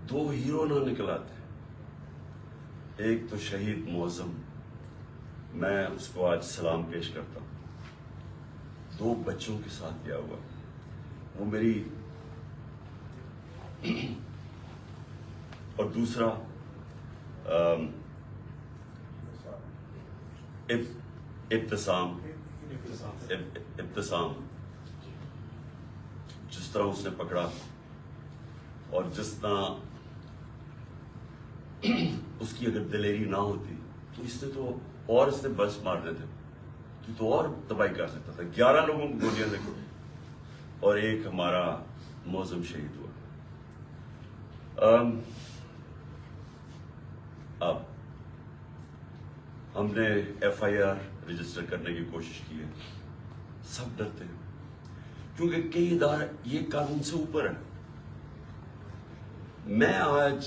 دو hero نہ نکل آتے. ایک تو شہید معظم، میں اس کو آج سلام پیش کرتا ہوں، 2 بچوں کے ساتھ گیا ہوا. وہ میری اور دوسرا ابتسام، جس طرح اس نے پکڑا اور جس طرح اس کی اگر دلیری نہ ہوتی تو اس نے بس مارنے تھے تو اور تباہی کر سکتا تھا. 11 لوگوں کو گولیاں لگی اور ایک ہمارا معظم شہید ہوا. اب ہم نے FIR رجسٹر کرنے کی کوشش کی ہے. سب ڈرتے ہیں کیونکہ کئی ادارے یہ قانون سے اوپر ہے. میں آج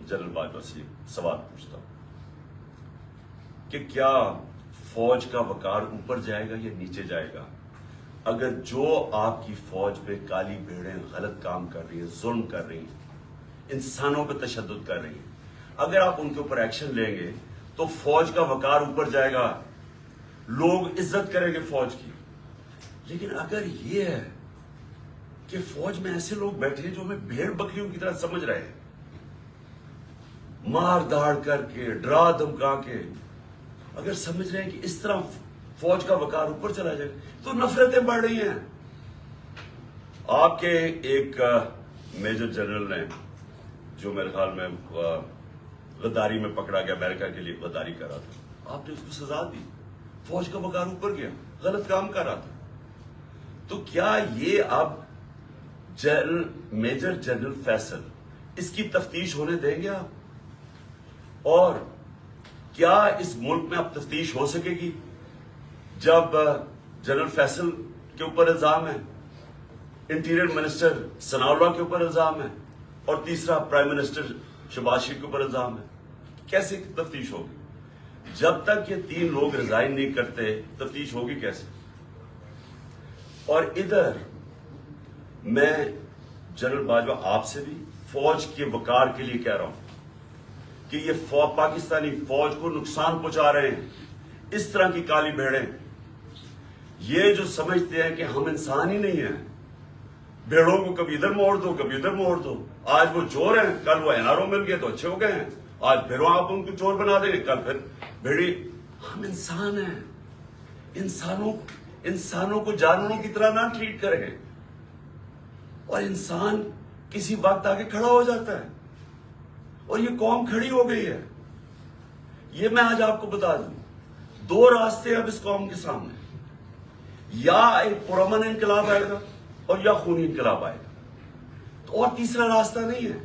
جنرل باجوہ سے سوال پوچھتا ہوں کہ کیا فوج کا وقار اوپر جائے گا یا نیچے جائے گا اگر جو آپ کی فوج پہ کالی بھیڑیں غلط کام کر رہی ہیں، ظلم کر رہی ہیں، انسانوں پہ تشدد کر رہی ہیں، اگر آپ ان کے اوپر ایکشن لیں گے تو فوج کا وقار اوپر جائے گا، لوگ عزت کریں گے فوج کی. لیکن اگر یہ ہے کہ فوج میں ایسے لوگ بیٹھے ہیں جو ہمیں بھیڑ بکریوں کی طرح سمجھ رہے ہیں، مار داڑ کر کے، ڈرا دھمکا کے، اگر سمجھ رہے ہیں کہ اس طرح فوج کا وقار اوپر چلا جائے تو نفرتیں بڑھ رہی ہیں. آپ کے ایک میجر جنرل نے جو میرے خیال میں غداری میں پکڑا گیا، امریکہ کے لیے غداری کر رہا تھا، آپ نے اس کو سزا دی. فوج کا وقار اوپر گیا، غلط کام کر رہا تھا. تو کیا یہ اب میجر جنرل فیصل اس کی تفتیش ہونے دیں گے آپ؟ اور کیا اس ملک میں اب تفتیش ہو سکے گی جب جنرل فیصل کے اوپر الزام ہے، انٹیریئر منسٹر ثناء اللہ کے اوپر الزام ہے، اور تیسرا پرائم منسٹر شہباز شریف کے اوپر الزام ہے؟ کیسے تفتیش ہوگی؟ جب تک یہ 3 لوگ ریزائن نہیں کرتے تفتیش ہوگی کیسے؟ اور ادھر میں جنرل باجوہ آپ سے بھی فوج کے وقار کے لیے کہہ رہا ہوں کہ یہ پاکستانی فوج کو نقصان پہنچا رہے ہیں اس طرح کی کالی بھیڑیں، یہ جو سمجھتے ہیں کہ ہم انسان ہی نہیں ہیں، بھیڑوں کو کبھی ادھر موڑ دو کبھی ادھر موڑ دو. آج وہ چور ہیں، کل وہ NRO مل گئے تو اچھے ہو گئے ہیں، آج پھر آپ ان کو چور بنا دیں گے، کل پھر بھیڑی. ہم انسان ہیں، انسانوں کو جانوروں کی طرح نہ ٹریٹ کریں. اور انسان کسی وقت آگے کھڑا ہو جاتا ہے اور یہ قوم کھڑی ہو گئی ہے. یہ میں آج آپ کو بتا دوں 2 راستے اب اس قوم کے سامنے، یا ایک پرامن انقلاب آئے گا اور یا خونی انقلاب آئے گا. تو اور تیسرا راستہ نہیں ہے،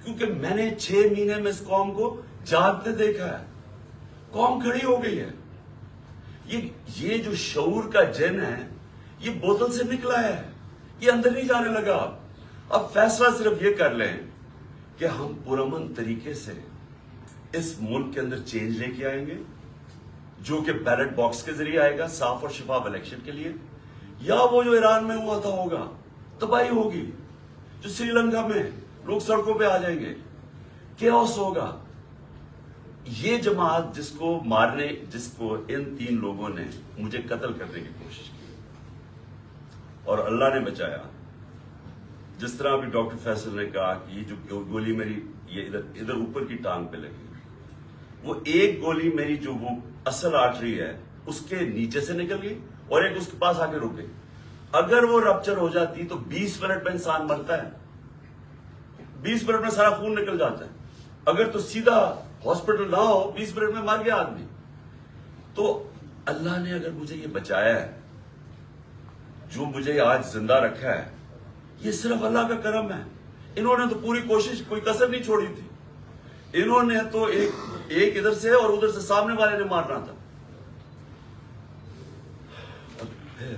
کیونکہ میں نے 6 مہینے میں اس قوم کو جاگتے دیکھا ہے. قوم کھڑی ہو گئی ہے. یہ جو شعور کا جن ہے یہ بوتل سے نکلا ہے، یہ اندر نہیں جانے لگا. اب فیصلہ صرف یہ کر لیں کہ ہم پرامن طریقے سے اس ملک کے اندر چینج لے کے آئیں گے جو کہ بیلٹ باکس کے ذریعے آئے گا، صاف اور شفاف الیکشن کے لیے، یا وہ جو ایران میں ہوا تھا ہوگا، تباہی ہوگی، جو سری لنکا میں لوگ سڑکوں پہ آ جائیں گے، کیوس ہوگا. یہ جماعت جس کو ان 3 لوگوں نے مجھے قتل کرنے کی کوشش کی اور اللہ نے بچایا. جس طرح ابھی ڈاکٹر فیصل نے کہا کہ یہ جو گولی میری یہ ادھر اوپر کی ٹانگ پہ لگی، وہ ایک گولی میری جو وہ اصل آرٹری ہے اس کے نیچے سے نکل گئی اور ایک اس کے پاس آ کے رک گئی. اگر وہ رپچر ہو جاتی تو 20 منٹ میں انسان مرتا ہے، 20 منٹ میں سارا خون نکل جاتا ہے. اگر تو سیدھا ہاسپٹل نہ ہو 20 منٹ میں مر گیا آدمی. تو اللہ نے اگر مجھے یہ بچایا ہے، جو مجھے آج زندہ رکھا ہے، یہ صرف اللہ کا کرم ہے. انہوں نے تو پوری کوشش، کوئی کسر نہیں چھوڑی تھی. انہوں نے تو ایک ادھر سے اور ادھر سے سامنے والے نے مارنا تھا. اور پھر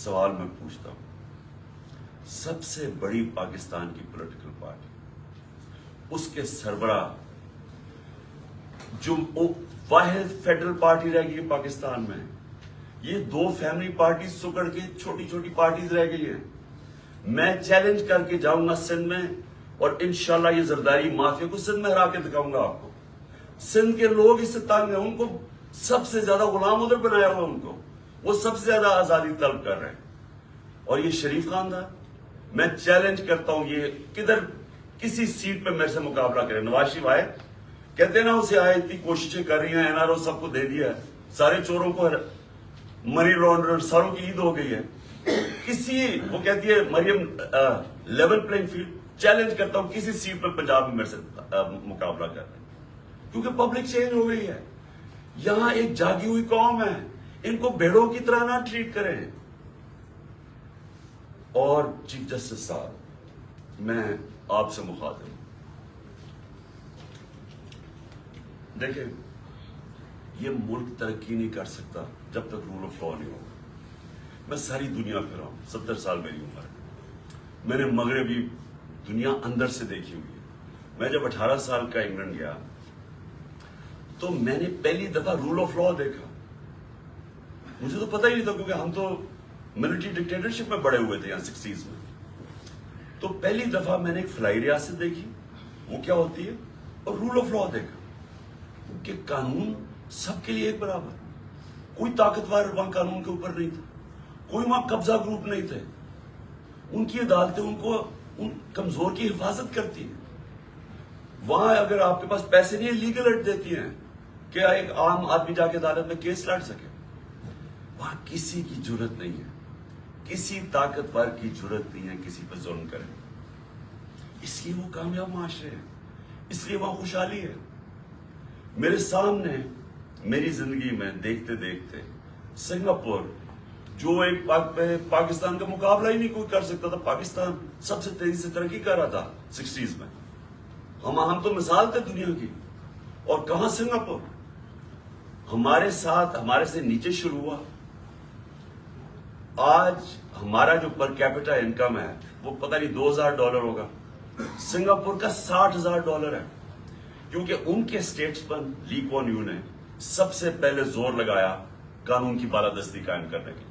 سوال میں پوچھتا ہوں، سب سے بڑی پاکستان کی پولیٹیکل پارٹی، اس کے سربراہ جو واحد فیڈرل پارٹی رہ گئی ہے پاکستان میں، یہ 2 فیملی پارٹیز سکڑ کے چھوٹی چھوٹی پارٹیز رہ گئی ہیں. میں چیلنج کر کے جاؤں گا سندھ میں اور انشاءاللہ یہ زرداری مافیا کو سندھ میں ہرا کے دکھاؤں گا آپ کو. سندھ کے لوگ اس سے تنگ ہیں, ان کو سب سے زیادہ غلام ادھر بنایا ہوا, ان کو وہ سب سے زیادہ آزادی طلب کر رہے ہیں. اور یہ شریف خاندان, میں چیلنج کرتا ہوں, یہ کدھر کسی سیٹ پہ میرے سے مقابلہ کرے. نواز شریف آئے, کہتے ہیں نا اسے آئے, اتنی کوششیں کر رہی ہیں, این آر او سب کو دے دیا ہے, سارے چوروں کو منی لانڈر ساروں کی عید ہو گئی ہے. کسی وہ کہتی ہے مریم لیول پلینگ فیلڈ, چیلنج کرتا ہوں کسی سیٹ پہ پنجاب میں میرے سے مقابلہ کر رہے ہیں, کیونکہ پبلک چینج ہو گئی ہے. یہاں ایک جاگی ہوئی قوم ہے, ان کو بھیڑوں کی طرح نہ ٹریٹ کریں. اور چیف جسٹس صاحب, میں آپ سے مخاطب ہوں, دیکھیں یہ ملک ترقی نہیں کر سکتا جب تک رول آف لا نہیں ہوگا. میں ساری دنیا پھرا ہوں, 70 سال میری عمر ہے, میں نے مغربی دنیا اندر سے دیکھی ہوئی ہے. میں جب 18 سال کا انگلینڈ گیا تو میں نے پہلی دفعہ رول آف لا دیکھا. مجھے تو پتہ ہی نہیں تھا, کیونکہ ہم تو ملٹری ڈکٹیٹرشپ میں بڑے ہوئے تھے یہاں 60s میں. تو پہلی دفعہ میں نے ایک فلائی ریاست دیکھی, وہ کیا ہوتی ہے, اور رول آف لا دیکھا کہ قانون سب کے لیے ایک برابر. کوئی طاقتور وہاں قانون کے اوپر نہیں تھا, کوئی وہاں قبضہ گروپ نہیں تھے. ان کی عدالتیں ان کو ان کمزور کی حفاظت کرتی ہیں. وہاں اگر آپ کے پاس پیسے نہیں ہیں, لیگل ایڈ دیتی ہیں کہ ایک عام آدمی جا کے عدالت میں کیس لڑ سکے. وہاں کسی کی جرت نہیں ہے, کسی طاقتور کی جرت نہیں ہے کسی پہ ظلم کرے. اس لیے وہ کامیاب معاشرے ہیں, اس لیے وہاں خوشحالی ہے. میرے سامنے میری زندگی میں دیکھتے دیکھتے سنگاپور, جو ایک پاکستان کا مقابلہ ہی نہیں کوئی کر سکتا تھا, پاکستان سب سے تیزی سے ترقی کر رہا تھا 60s میں. ہم تو مثال تھے دنیا کی. اور کہاں سنگاپور ہمارے ساتھ, ہمارے سے نیچے شروع ہوا. آج ہمارا جو پر کیپٹا انکم ہے وہ پتہ نہیں $2000 ہوگا, سنگاپور کا $60,000 ہے. کیونکہ ان کے اسٹیٹس پر لی کوان یو نے سب سے پہلے زور لگایا قانون کی بالادستی قائم کرنے کے.